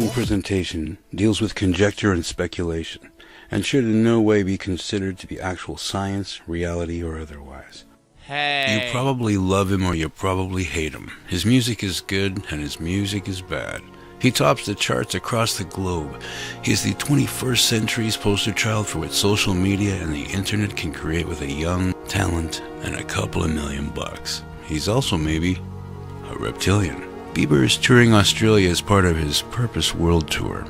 following presentation deals with conjecture and speculation, and should in no way be considered to be actual science, reality, or otherwise. Hey. You probably love him or you probably hate him. His music is good and his music is bad. He tops the charts across the globe. He is the 21st century's poster child for what social media and the internet can create with a young talent and a couple of $1,000,000. He's also maybe a reptilian. Beiber is touring Australia as part of his Purpose World Tour.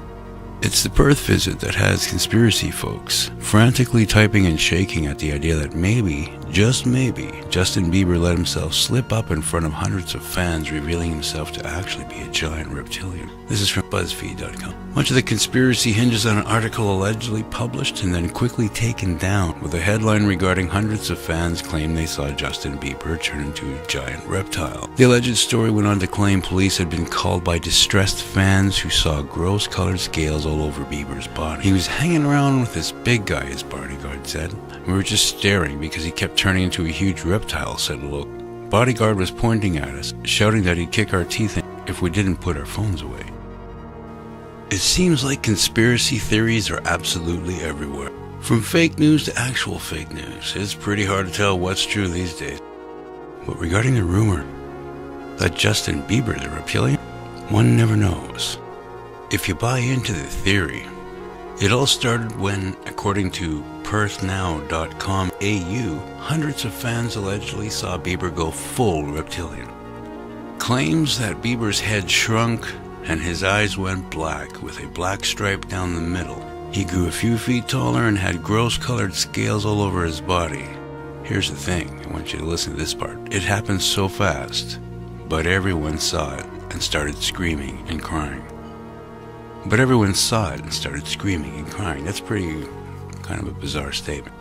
It's the Perth visit that has conspiracy folks frantically typing and shaking at the idea that maybe, just maybe, Justin Bieber let himself slip up in front of hundreds of fans, revealing himself to actually be a giant reptilian. This is from BuzzFeed.com. Much of the conspiracy hinges on an article allegedly published and then quickly taken down, with a headline regarding hundreds of fans claim they saw Justin Bieber turn into a giant reptile. The alleged story went on to claim police had been called by distressed fans who saw gross-colored scales all over Bieber's body. He was hanging around with this big guy, his bodyguard said. We were just staring because he kept turning into a huge reptile, said Luke. Bodyguard was pointing at us, shouting that he'd kick our teeth in if we didn't put our phones away. It seems like conspiracy theories are absolutely everywhere. From fake news to actual fake news, it's pretty hard to tell what's true these days. But regarding the rumor that Justin Bieber is a reptilian, one never knows. If you buy into the theory, it all started when, according to PerthNow.com AU, hundreds of fans allegedly saw Bieber go full reptilian. Claims that Bieber's head shrunk and his eyes went black with a black stripe down the middle. He grew a few feet taller and had gross-colored scales all over his body. Here's the thing, I want you to listen to this part. It happened so fast, but everyone saw it and started screaming and crying. But everyone saw it and started screaming and crying. That's pretty kind of a bizarre statement.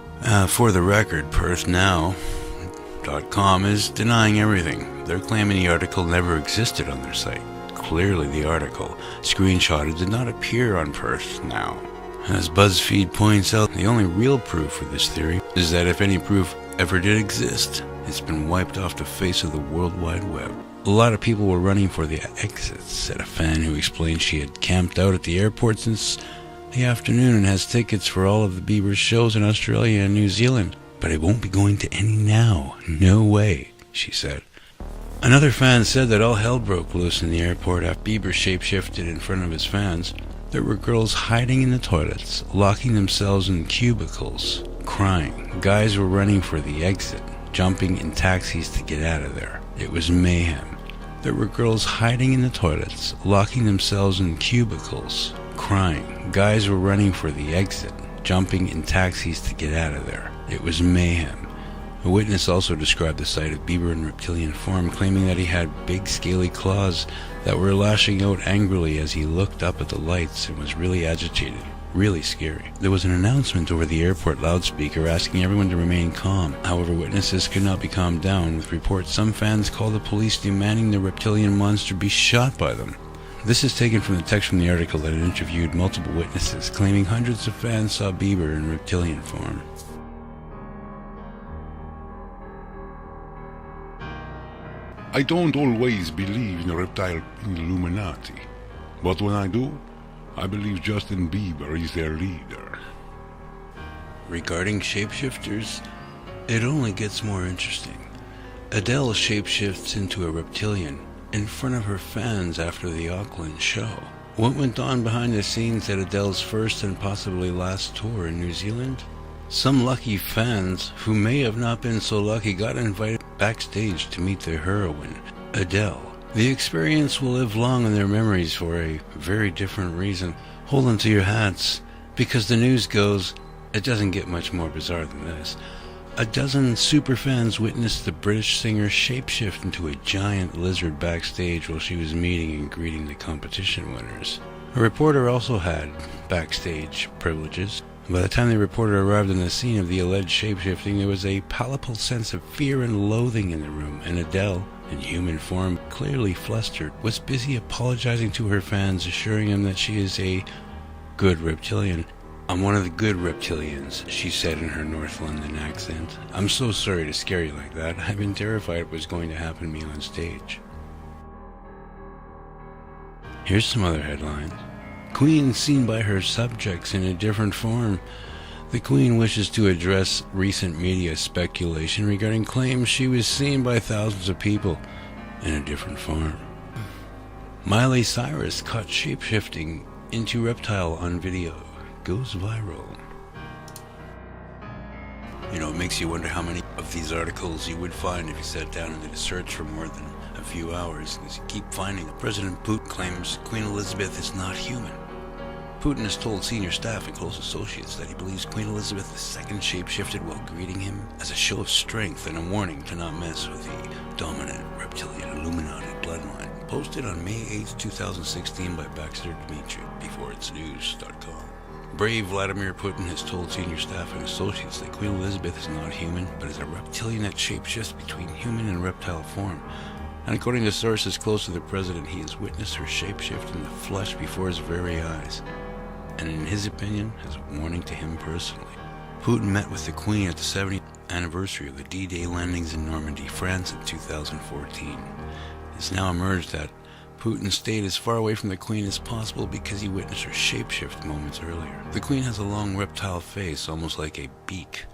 For the record, PerthNow.com is denying everything. They're claiming the article never existed on their site. Clearly the article, screenshotted, did not appear on Perth Now. As BuzzFeed points out, the only real proof for this theory is that if any proof ever did exist, it's been wiped off the face of the World Wide Web. A lot of people were running for the exits, said a fan who explained she had camped out at the airport since the afternoon and has tickets for all of the Bieber shows in Australia and New Zealand. But I won't be going to any now. No way, she said. Another fan said that all hell broke loose in the airport after Bieber shapeshifted in front of his fans. There were girls hiding in the toilets, locking themselves in cubicles, crying. Guys were running for the exit, jumping in taxis to get out of there. It was mayhem. There were girls hiding in the toilets, locking themselves in cubicles, crying. Guys were running for the exit, jumping in taxis to get out of there. It was mayhem. A witness also described the sight of Bieber in reptilian form, claiming that he had big scaly claws that were lashing out angrily as he looked up at the lights and was really agitated. Really scary. There was an announcement over the airport loudspeaker asking everyone to remain calm. However, witnesses could not be calmed down, with reports some fans called the police demanding the reptilian monster be shot by them. This is taken from the text from the article that had interviewed multiple witnesses, claiming hundreds of fans saw Bieber in reptilian form. I don't always believe in reptile Illuminati, but when I do, I believe Justin Bieber is their leader. Regarding shapeshifters, it only gets more interesting. Adele shapeshifts into a reptilian in front of her fans after the Auckland show. What went on behind the scenes at Adele's first and possibly last tour in New Zealand? Some lucky fans, who may have not been so lucky, got invited backstage to meet their heroine, Adele. The experience will live long in their memories for a very different reason. Hold on to your hats, because the news goes, it doesn't get much more bizarre than this. A dozen superfans witnessed the British singer shapeshift into a giant lizard backstage while she was meeting and greeting the competition winners. A reporter also had backstage privileges. By the time the reporter arrived on the scene of the alleged shapeshifting, there was a palpable sense of fear and loathing in the room, and Adele, in human form, clearly flustered, was busy apologizing to her fans, assuring them that she is a good reptilian. "I'm one of the good reptilians," she said in her North London accent. "I'm so sorry to scare you like that. I've been terrified it was going to happen to me on stage." Here's some other headlines. Queen seen by her subjects in a different form. The Queen wishes to address recent media speculation regarding claims she was seen by thousands of people in a different form. Miley Cyrus caught shape-shifting into reptile on video. Goes viral. You know, it makes you wonder how many of these articles you would find if you sat down and did a search for more than a few hours, because you keep finding that President Putin claims Queen Elizabeth is not human. Putin has told senior staff and close associates that he believes Queen Elizabeth II shape-shifted while greeting him as a show of strength and a warning to not mess with the dominant reptilian Illuminati bloodline. Posted on May 8, 2016 by Baxter Dmitry, beforeitsnews.com. Brave Vladimir Putin has told senior staff and associates that Queen Elizabeth is not human, but is a reptilian that shapeshifts between human and reptile form. And according to sources close to the president, he has witnessed her shapeshift in the flesh before his very eyes, and in his opinion, as a warning to him personally. Putin met with the Queen at the 70th anniversary of the D-Day landings in Normandy, France in 2014. It's now emerged that Putin stayed as far away from the Queen as possible because he witnessed her shapeshift moments earlier. The Queen has a long reptile face, almost like a beak,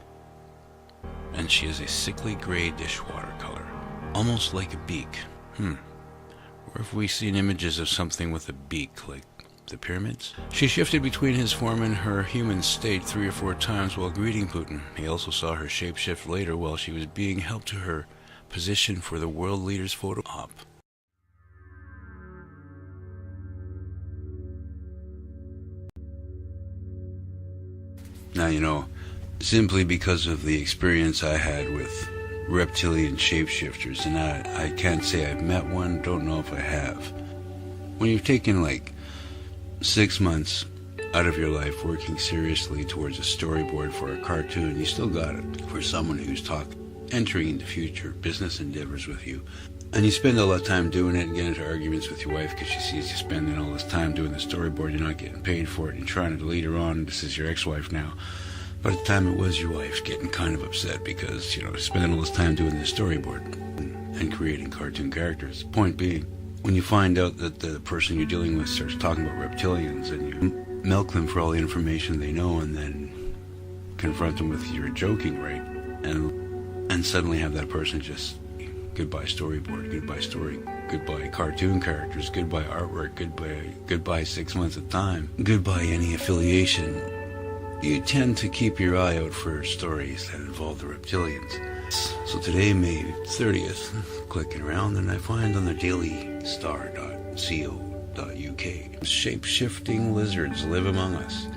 and she is a sickly gray dishwater color, almost like a beak. Or have we seen images of something with a beak, like the pyramids? She shifted between his form and her human state 3 or 4 times while greeting Putin. He also saw her shapeshift later while she was being helped to her position for the world leader's photo op. Now, you know, simply because of the experience I had with reptilian shapeshifters, and I can't say I've met one, don't know if I have. When you've taken like 6 months out of your life working seriously towards a storyboard for a cartoon, you still got it for someone who's entering into future business endeavors with you. And you spend all that time doing it and get into arguments with your wife because she sees you spending all this time doing the storyboard, you're not getting paid for it, and you're trying to lead her on. This is your ex-wife now. But at the time it was your wife, getting kind of upset because, you know, spending all this time doing the storyboard and creating cartoon characters. Point being, when you find out that the person you're dealing with starts talking about reptilians and you milk them for all the information they know and then confront them with you're joking, right? And suddenly have that person just, goodbye storyboard, goodbye story, goodbye cartoon characters, goodbye artwork, goodbye 6 months of time, goodbye any affiliation. You tend to keep your eye out for stories that involve the reptilians. So today, May 30th, clicking around, and I find on the dailystar.co.uk, shape-shifting lizards live among us.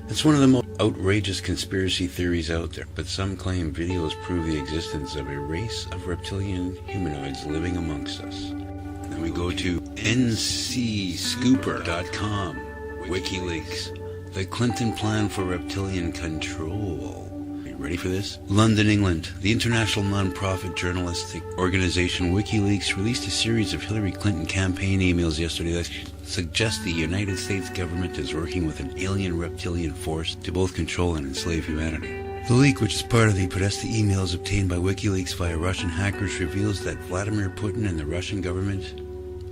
It's one of the most outrageous conspiracy theories out there, but some claim videos prove the existence of a race of reptilian humanoids living amongst us. Then we go to ncscooper.com, WikiLeaks, the Clinton plan for reptilian control. Are you ready for this? London, England. The international non-profit journalistic organization WikiLeaks released a series of Hillary Clinton campaign emails yesterday that suggest the United States government is working with an alien reptilian force to both control and enslave humanity. The leak, which is part of the Podesta emails obtained by WikiLeaks via Russian hackers, reveals that Vladimir Putin and the Russian government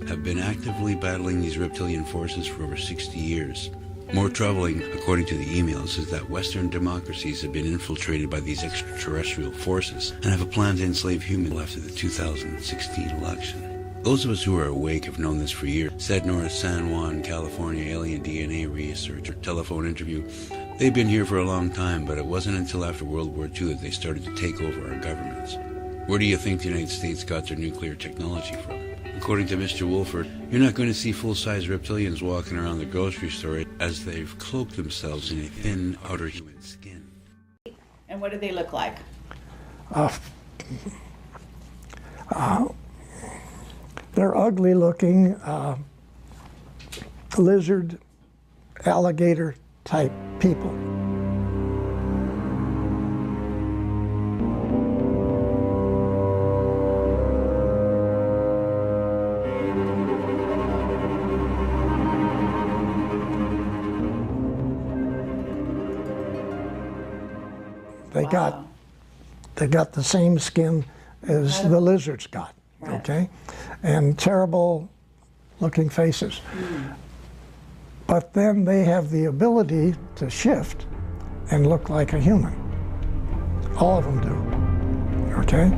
have been actively battling these reptilian forces for over 60 years. More troubling, according to the emails, is that Western democracies have been infiltrated by these extraterrestrial forces and have a plan to enslave humans after the 2016 election. Those of us who are awake have known this for years, said North San Juan, California alien DNA researcher, telephone interview. They've been here for a long time, but it wasn't until after World War II that they started to take over our governments. Where do you think the United States got their nuclear technology from? According to Mr. Wolford, you're not going to see full-size reptilians walking around the grocery store as they've cloaked themselves in a thin outer human skin. And what do they look like? They're ugly looking, lizard, alligator type people. They got the same skin as the lizards got, okay? And terrible looking faces. But then they have the ability to shift and look like a human. All of them do. Okay?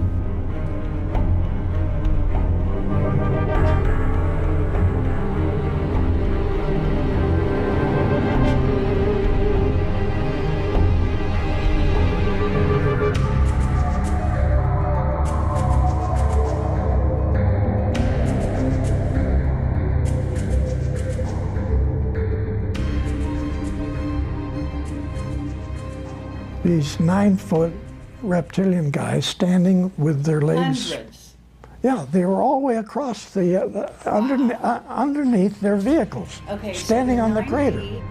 These 9-foot reptilian guys standing with their legs. Hundreds. Yeah, they were all the way across underneath their vehicles, Okay. so standing they're on the 9 crater. feet.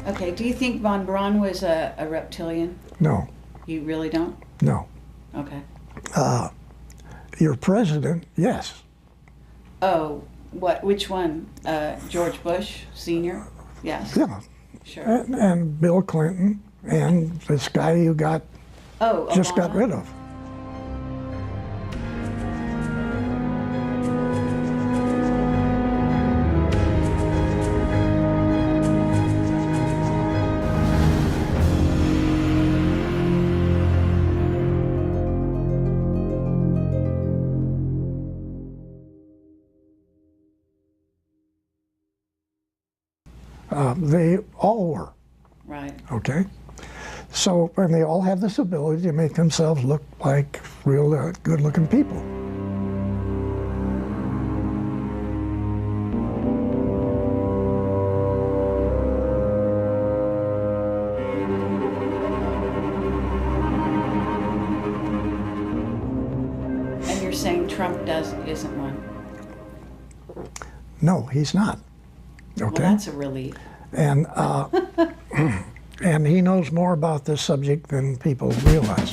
Okay, do you think von Braun was a reptilian? No, You really don't? no. Okay. Your president, yes. Oh, what? Which one? George Bush Sr.? Yes. Yeah. Sure. And Bill Clinton and this guy you got Oh, just got Obama? rid of. They all were, Right. okay? So, and they all have this ability to make themselves look like real good-looking people. And you're saying Trump isn't one? No, he's not, Well, okay? that's a relief. And, and he knows more about this subject than people realize.